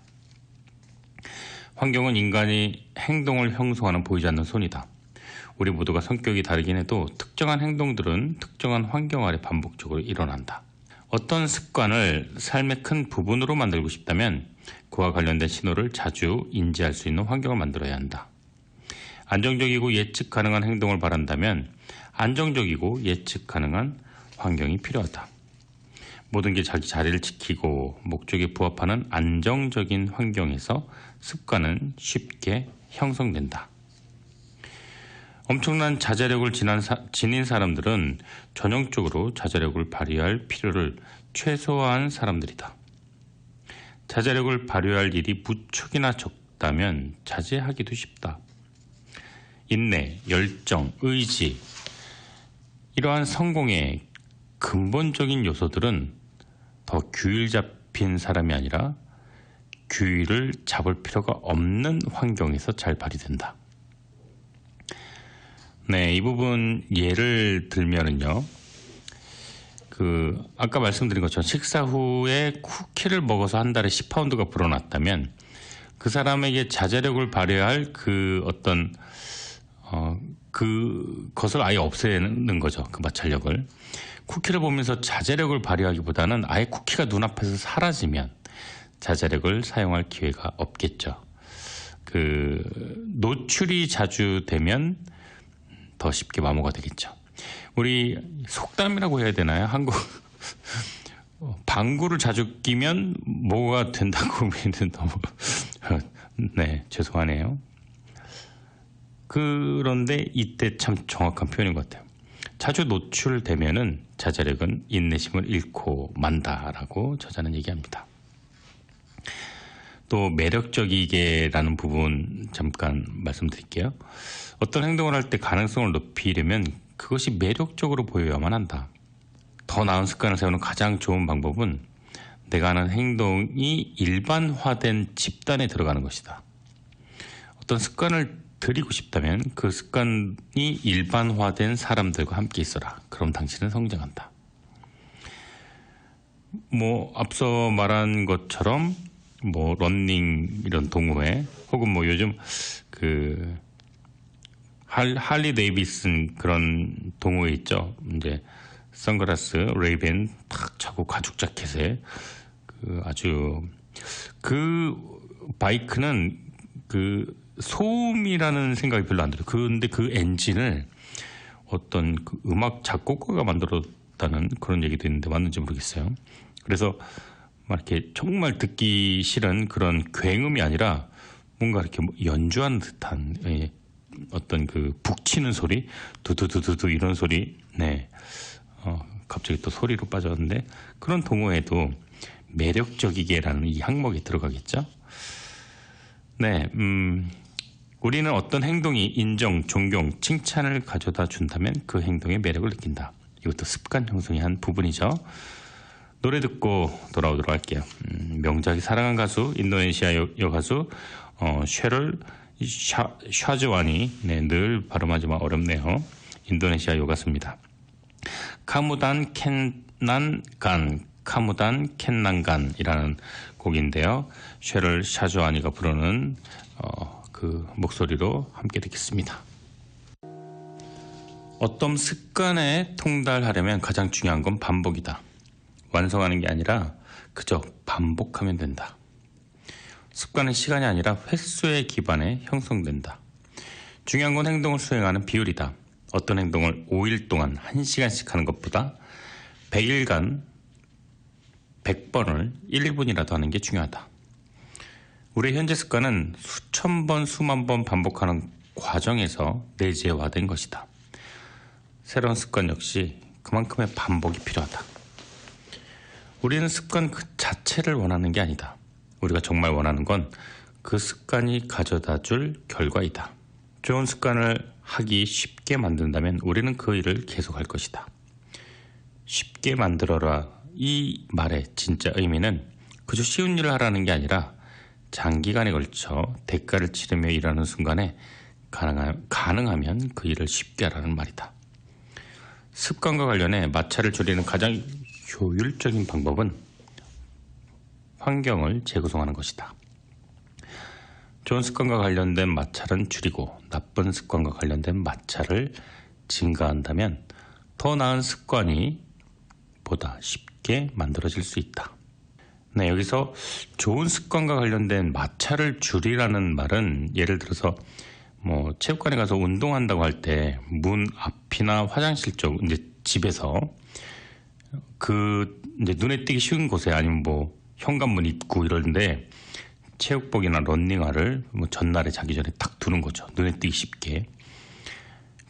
환경은 인간이 행동을 형성하는 보이지 않는 손이다. 우리 모두가 성격이 다르긴 해도 특정한 행동들은 특정한 환경 아래 반복적으로 일어난다. 어떤 습관을 삶의 큰 부분으로 만들고 싶다면 그와 관련된 신호를 자주 인지할 수 있는 환경을 만들어야 한다. 안정적이고 예측 가능한 행동을 바란다면 안정적이고 예측 가능한 환경이 필요하다. 모든 게 자기 자리를 지키고 목적에 부합하는 안정적인 환경에서 습관은 쉽게 형성된다. 엄청난 자제력을 지닌 사람들은 전형적으로 자제력을 발휘할 필요를 최소화한 사람들이다. 자제력을 발휘할 일이 무척이나 적다면 자제하기도 쉽다. 인내, 열정, 의지, 이러한 성공의 근본적인 요소들은 더 규율 잡힌 사람이 아니라 규율을 잡을 필요가 없는 환경에서 잘 발휘된다. 네, 이 부분 예를 들면은요, 아까 말씀드린 것처럼 식사 후에 쿠키를 먹어서 한 달에 10파운드가 불어났다면 그 사람에게 자제력을 발휘할 그것을 아예 없애는 거죠. 그 마찰력을. 쿠키를 보면서 자제력을 발휘하기보다는 아예 쿠키가 눈앞에서 사라지면 자제력을 사용할 기회가 없겠죠. 노출이 자주 되면 더 쉽게 마모가 되겠죠. 우리 속담이라고 해야 되나요? 한국 방구를 자주 끼면 뭐가 된다고 하면 너무 네, 죄송하네요. 그런데 이때 참 정확한 표현인 것 같아요. 자주 노출되면은 자제력은 인내심을 잃고 만다라고 저자는 얘기합니다. 또 매력적이게라는 부분 잠깐 말씀드릴게요. 어떤 행동을 할 때 가능성을 높이려면 그것이 매력적으로 보여야만 한다. 더 나은 습관을 세우는 가장 좋은 방법은 내가 하는 행동이 일반화된 집단에 들어가는 것이다. 어떤 습관을 들이고 싶다면 그 습관이 일반화된 사람들과 함께 있어라. 그럼 당신은 성장한다. 앞서 말한 것처럼 러닝 이런 동호회 혹은 요즘 할리 데이비슨 그런 동호회 있죠. 이제 선글라스, 레이벤 탁 차고 가죽 자켓에 아주 바이크는 소음이라는 생각이 별로 안 들어요. 근데 그 엔진을 어떤 음악 작곡가가 만들었다는 그런 얘기도 있는데 맞는지 모르겠어요. 그래서 이렇게 정말 듣기 싫은 그런 굉음이 아니라 뭔가 이렇게 연주하는 듯한 어떤 북치는 소리, 두두두두두 이런 소리, 네. 갑자기 또 소리로 빠졌는데 그런 동호회도 매력적이게라는 이 항목에 들어가겠죠. 네, 우리는 어떤 행동이 인정, 존경, 칭찬을 가져다 준다면 그 행동의 매력을 느낀다. 이것도 습관 형성의 한 부분이죠. 노래 듣고 돌아오도록 할게요. 명작이 사랑한 가수, 인도네시아 여가수 쉐럴 샤즈와니, 네, 늘 발음하지만 어렵네요. 인도네시아 여가수입니다. 카무단 캔난간이라는 곡인데요. 쉐럴 샤즈와니가 부르는 그 목소리로 함께 듣겠습니다. 어떤 습관에 통달하려면 가장 중요한 건 반복이다. 완성하는 게 아니라 그저 반복하면 된다. 습관은 시간이 아니라 횟수에 기반해 형성된다. 중요한 건 행동을 수행하는 비율이다. 어떤 행동을 5일 동안 1시간씩 하는 것보다 100일간 100번을 1분이라도 하는 게 중요하다. 우리의 현재 습관은 수천 번, 수만 번 반복하는 과정에서 내재화된 것이다. 새로운 습관 역시 그만큼의 반복이 필요하다. 우리는 습관 그 자체를 원하는 게 아니다. 우리가 정말 원하는 건 그 습관이 가져다 줄 결과이다. 좋은 습관을 하기 쉽게 만든다면 우리는 그 일을 계속할 것이다. 쉽게 만들어라. 이 말의 진짜 의미는 그저 쉬운 일을 하라는 게 아니라 장기간에 걸쳐 대가를 치르며 일하는 순간에 가능하면 그 일을 쉽게 하라는 말이다. 습관과 관련해 마찰을 줄이는 가장 효율적인 방법은 환경을 재구성하는 것이다. 좋은 습관과 관련된 마찰은 줄이고 나쁜 습관과 관련된 마찰을 증가한다면 더 나은 습관이 보다 쉽게 만들어질 수 있다. 네, 여기서 좋은 습관과 관련된 마찰을 줄이라는 말은 예를 들어서 체육관에 가서 운동한다고 할 때 문 앞이나 화장실 쪽 이제 집에서 이제 눈에 띄기 쉬운 곳에 아니면 현관문 입구 이런데 체육복이나 런닝화를 전날에 자기 전에 딱 두는 거죠. 눈에 띄기 쉽게.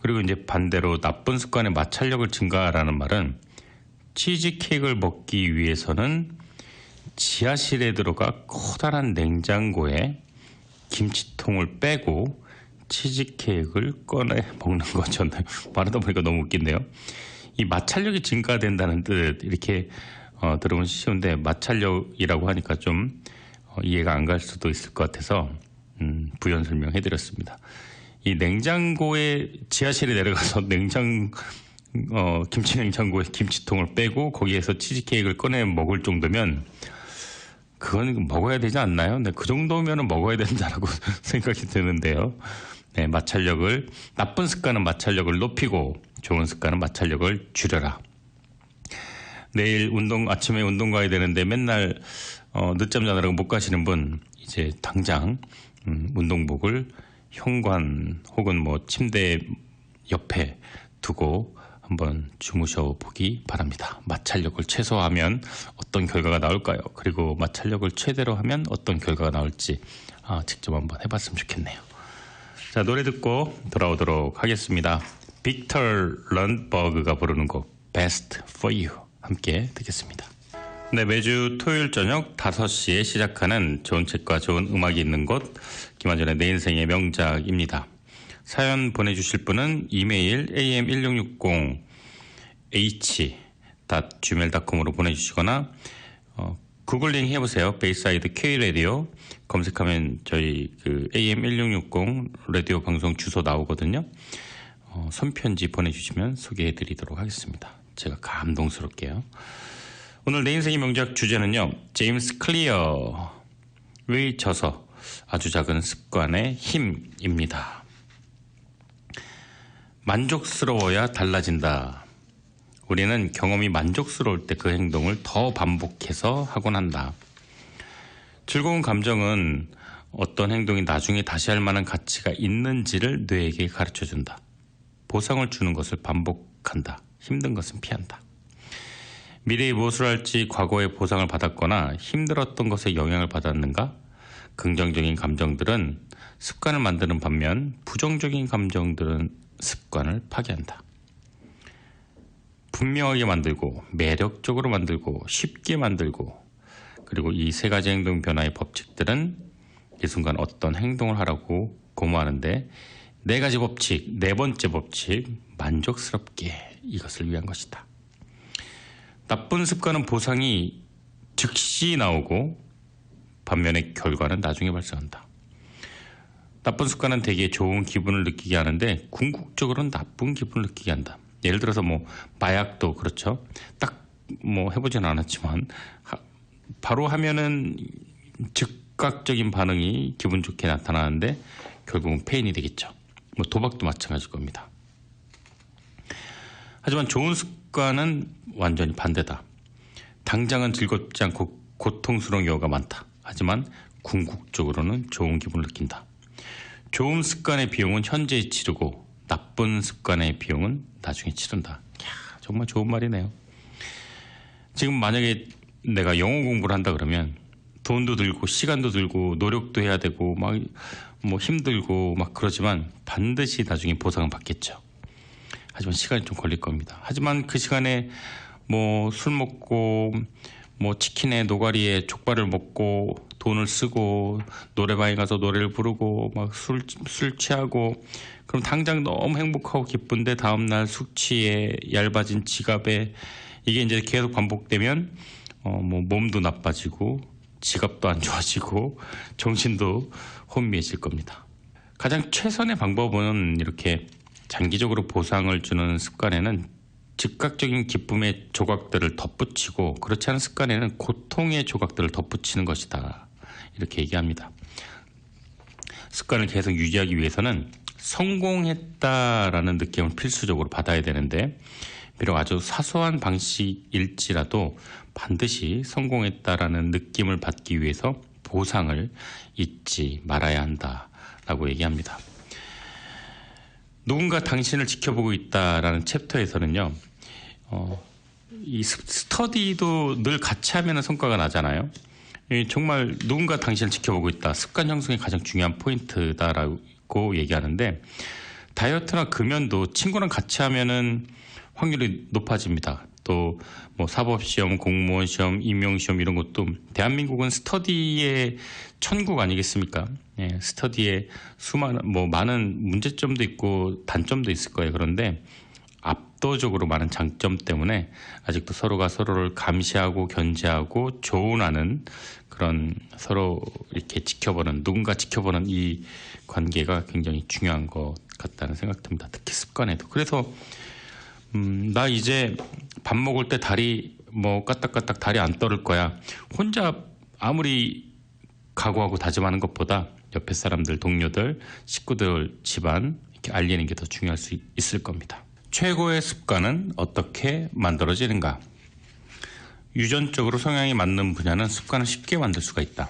그리고 이제 반대로 나쁜 습관의 마찰력을 증가하라는 말은 치즈케이크를 먹기 위해서는 지하실에 들어가 커다란 냉장고에 김치통을 빼고 치즈케이크를 꺼내 먹는 거죠. 말하다 보니까 너무 웃긴데요. 이 마찰력이 증가된다는 뜻 이렇게 들으면 쉬운데 마찰력이라고 하니까 좀 이해가 안 갈 수도 있을 것 같아서 부연 설명해드렸습니다. 이 냉장고에 지하실에 내려가서 김치 냉장고에 김치통을 빼고 거기에서 치즈케이크를 꺼내 먹을 정도면 그건 먹어야 되지 않나요? 네, 그 정도면 먹어야 된다라고 생각이 드는데요. 네, 나쁜 습관은 마찰력을 높이고 좋은 습관은 마찰력을 줄여라. 내일 아침에 운동 가야 되는데 맨날 늦잠 자느라고 못 가시는 분 이제 당장 운동복을 현관 혹은 침대 옆에 두고 한번 주무셔 보기 바랍니다. 마찰력을 최소화하면 어떤 결과가 나올까요? 그리고 마찰력을 최대로 하면 어떤 결과가 나올지 직접 한번 해봤으면 좋겠네요. 자, 노래 듣고 돌아오도록 하겠습니다. 빅터 런버그가 부르는 곡 Best for You 함께 듣겠습니다. 네, 매주 토요일 저녁 5시에 시작하는 좋은 책과 좋은 음악이 있는 곳 김한전의 내 인생의 명작입니다. 사연 보내주실 분은 이메일 am166h@gmail.com으로 보내주시거나 구글링 해보세요. 베이사이드 K라디오 검색하면 저희 AM1660 라디오 방송 주소 나오거든요. 손편지 보내주시면 소개해드리도록 하겠습니다. 제가 감동스럽게요. 오늘 내 인생의 명작 주제는요. 제임스 클리어의 저서 아주 작은 습관의 힘입니다. 만족스러워야 달라진다. 우리는 경험이 만족스러울 때 그 행동을 더 반복해서 하곤 한다. 즐거운 감정은 어떤 행동이 나중에 다시 할 만한 가치가 있는지를 뇌에게 가르쳐준다. 보상을 주는 것을 반복한다. 힘든 것은 피한다. 미래에 무엇을 할지 과거에 보상을 받았거나 힘들었던 것에 영향을 받았는가? 긍정적인 감정들은 습관을 만드는 반면 부정적인 감정들은 습관을 파괴한다. 분명하게 만들고 매력적으로 만들고 쉽게 만들고 그리고 이 세 가지 행동 변화의 법칙들은 이 순간 어떤 행동을 하라고 고무하는데 네 가지 법칙, 네 번째 법칙 만족스럽게 이것을 위한 것이다. 나쁜 습관은 보상이 즉시 나오고 반면에 결과는 나중에 발생한다. 나쁜 습관은 되게 좋은 기분을 느끼게 하는데 궁극적으로는 나쁜 기분을 느끼게 한다. 예를 들어서 마약도 그렇죠. 딱 해보진 않았지만 바로 하면은 즉각적인 반응이 기분 좋게 나타나는데 결국은 페인이 되겠죠. 도박도 마찬가지일 겁니다. 하지만 좋은 습관은 완전히 반대다. 당장은 즐겁지 않고 고통스러운 경우가 많다. 하지만 궁극적으로는 좋은 기분을 느낀다. 좋은 습관의 비용은 현재 치르고 나쁜 습관의 비용은 나중에 치른다. 정말 좋은 말이네요. 지금 만약에 내가 영어 공부를 한다 그러면 돈도 들고 시간도 들고 노력도 해야 되고 막 뭐 힘들고 막 그러지만 반드시 나중에 보상을 받겠죠. 하지만 시간이 좀 걸릴 겁니다. 하지만 그 시간에 뭐 술 먹고 뭐 치킨에 노가리에 족발을 먹고 돈을 쓰고 노래방에 가서 노래를 부르고 막 술 취하고 그럼 당장 너무 행복하고 기쁜데 다음날 숙취에 얇아진 지갑에 이게 이제 계속 반복되면 뭐 몸도 나빠지고 지갑도 안 좋아지고 정신도 혼미해질 겁니다. 가장 최선의 방법은 이렇게 장기적으로 보상을 주는 습관에는 즉각적인 기쁨의 조각들을 덧붙이고 그렇지 않은 습관에는 고통의 조각들을 덧붙이는 것이다. 이렇게 얘기합니다. 습관을 계속 유지하기 위해서는 성공했다라는 느낌을 필수적으로 받아야 되는데 비록 아주 사소한 방식일지라도 반드시 성공했다라는 느낌을 받기 위해서 보상을 잊지 말아야 한다라고 얘기합니다. 누군가 당신을 지켜보고 있다라는 챕터에서는요. 이 스터디도 늘 같이 하면 성과가 나잖아요. 정말 누군가 당신을 지켜보고 있다. 습관 형성의 가장 중요한 포인트다라고 얘기하는데 다이어트나 금연도 친구랑 같이 하면은 확률이 높아집니다. 또 뭐 사법시험, 공무원 시험, 임용시험 이런 것도 대한민국은 스터디의 천국 아니겠습니까? 예, 스터디에 많은 문제점도 있고 단점도 있을 거예요. 그런데 압도적으로 많은 장점 때문에 아직도 서로가 서로를 감시하고 견제하고 조언하는 그런 서로 이렇게 누군가 지켜보는 이 관계가 굉장히 중요한 것 같다는 생각 듭니다. 특히 습관에도. 그래서 나 이제 밥 먹을 때 다리 까딱까딱 다리 안 떨을 거야. 혼자 아무리 각오하고 다짐하는 것보다 옆에 사람들, 동료들, 식구들, 집안 이렇게 알리는 게 더 중요할 수 있을 겁니다. 최고의 습관은 어떻게 만들어지는가? 유전적으로 성향이 맞는 분야는 습관을 쉽게 만들 수가 있다.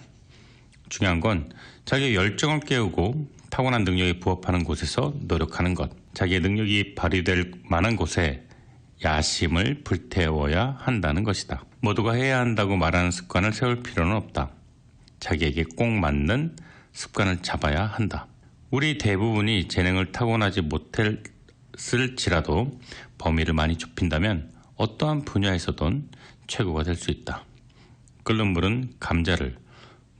중요한 건 자기의 열정을 깨우고 타고난 능력에 부합하는 곳에서 노력하는 것. 자기의 능력이 발휘될 만한 곳에 야심을 불태워야 한다는 것이다. 모두가 해야 한다고 말하는 습관을 세울 필요는 없다. 자기에게 꼭 맞는 습관을 잡아야 한다. 우리 대부분이 재능을 타고나지 못했을지라도 범위를 많이 좁힌다면 어떠한 분야에서든 최고가 될 수 있다. 끓는 물은 감자를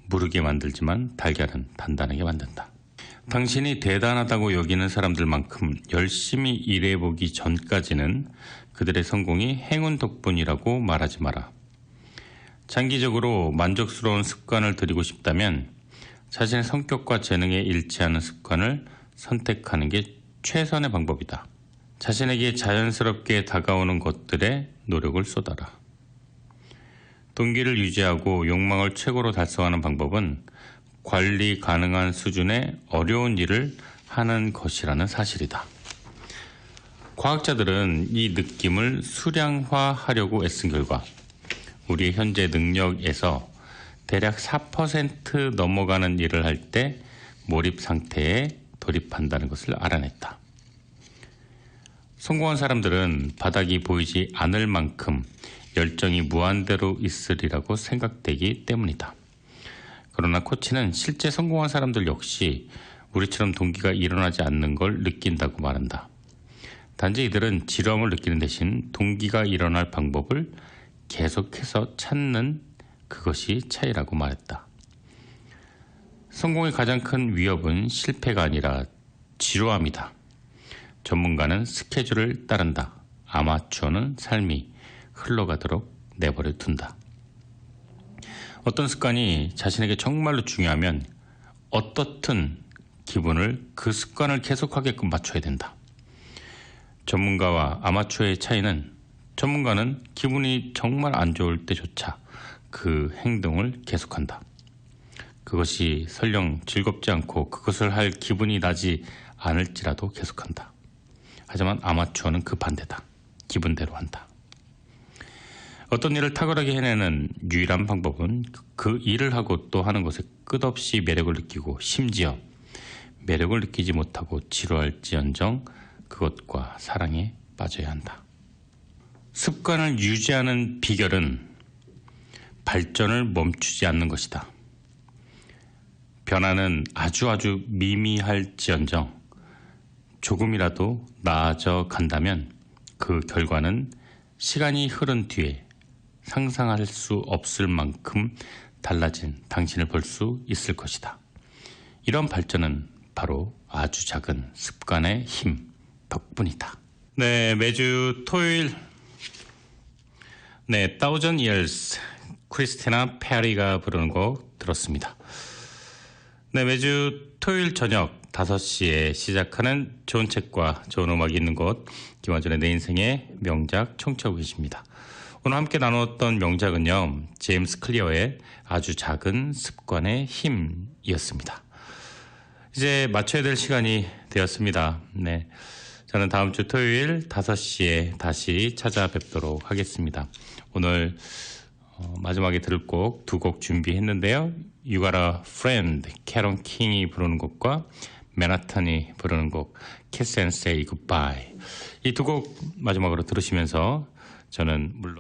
무르게 만들지만 달걀은 단단하게 만든다. 당신이 대단하다고 여기는 사람들만큼 열심히 일해보기 전까지는 그들의 성공이 행운 덕분이라고 말하지 마라. 장기적으로 만족스러운 습관을 들이고 싶다면 자신의 성격과 재능에 일치하는 습관을 선택하는 게 최선의 방법이다. 자신에게 자연스럽게 다가오는 것들에 노력을 쏟아라. 동기를 유지하고 욕망을 최고로 달성하는 방법은 관리 가능한 수준의 어려운 일을 하는 것이라는 사실이다. 과학자들은 이 느낌을 수량화하려고 애쓴 결과 우리의 현재 능력에서 대략 4% 넘어가는 일을 할 때 몰입 상태에 돌입한다는 것을 알아냈다. 성공한 사람들은 바닥이 보이지 않을 만큼 열정이 무한대로 있으리라고 생각되기 때문이다. 그러나 코치는 실제 성공한 사람들 역시 우리처럼 동기가 일어나지 않는 걸 느낀다고 말한다. 단지 이들은 지루함을 느끼는 대신 동기가 일어날 방법을 계속해서 찾는 그것이 차이라고 말했다. 성공의 가장 큰 위협은 실패가 아니라 지루함이다. 전문가는 스케줄을 따른다. 아마추어는 삶이 흘러가도록 내버려 둔다. 어떤 습관이 자신에게 정말로 중요하면 어떻든 기분을 그 습관을 계속하게끔 맞춰야 된다. 전문가와 아마추어의 차이는 전문가는 기분이 정말 안 좋을 때조차 그 행동을 계속한다. 그것이 설령 즐겁지 않고 그것을 할 기분이 나지 않을지라도 계속한다. 하지만 아마추어는 그 반대다. 기분대로 한다. 어떤 일을 탁월하게 해내는 유일한 방법은 그 일을 하고 또 하는 것에 끝없이 매력을 느끼고 심지어 매력을 느끼지 못하고 지루할지언정 그것과 사랑에 빠져야 한다. 습관을 유지하는 비결은 발전을 멈추지 않는 것이다. 변화는 아주 미미할지언정 조금이라도 나아져 간다면 그 결과는 시간이 흐른 뒤에 상상할 수 없을 만큼 달라진 당신을 볼 수 있을 것이다. 이런 발전은 바로 아주 작은 습관의 힘 덕분이다. 네, 매주 토요일 Thousand Years 크리스티나 페리가 부르는 곡 들었습니다. 네, 매주 토요일 저녁 5시에 시작하는 좋은 책과 좋은 음악이 있는 곳 김원준의 내 인생의 명작 청취하고 계십니다. 오늘 함께 나눴던 명작은요, 제임스 클리어의 아주 작은 습관의 힘이었습니다. 이제 마쳐야 될 시간이 되었습니다. 네, 저는 다음 주 토요일 5시에 다시 찾아뵙도록 하겠습니다. 오늘 마지막에 들을 곡 2곡 준비했는데요. You Got a Friend, 캐런 킹이 부르는 곡과 맨하탄이 부르는 곡 Kiss and Say Goodbye. 이 2곡 마지막으로 들으시면서 저는 물론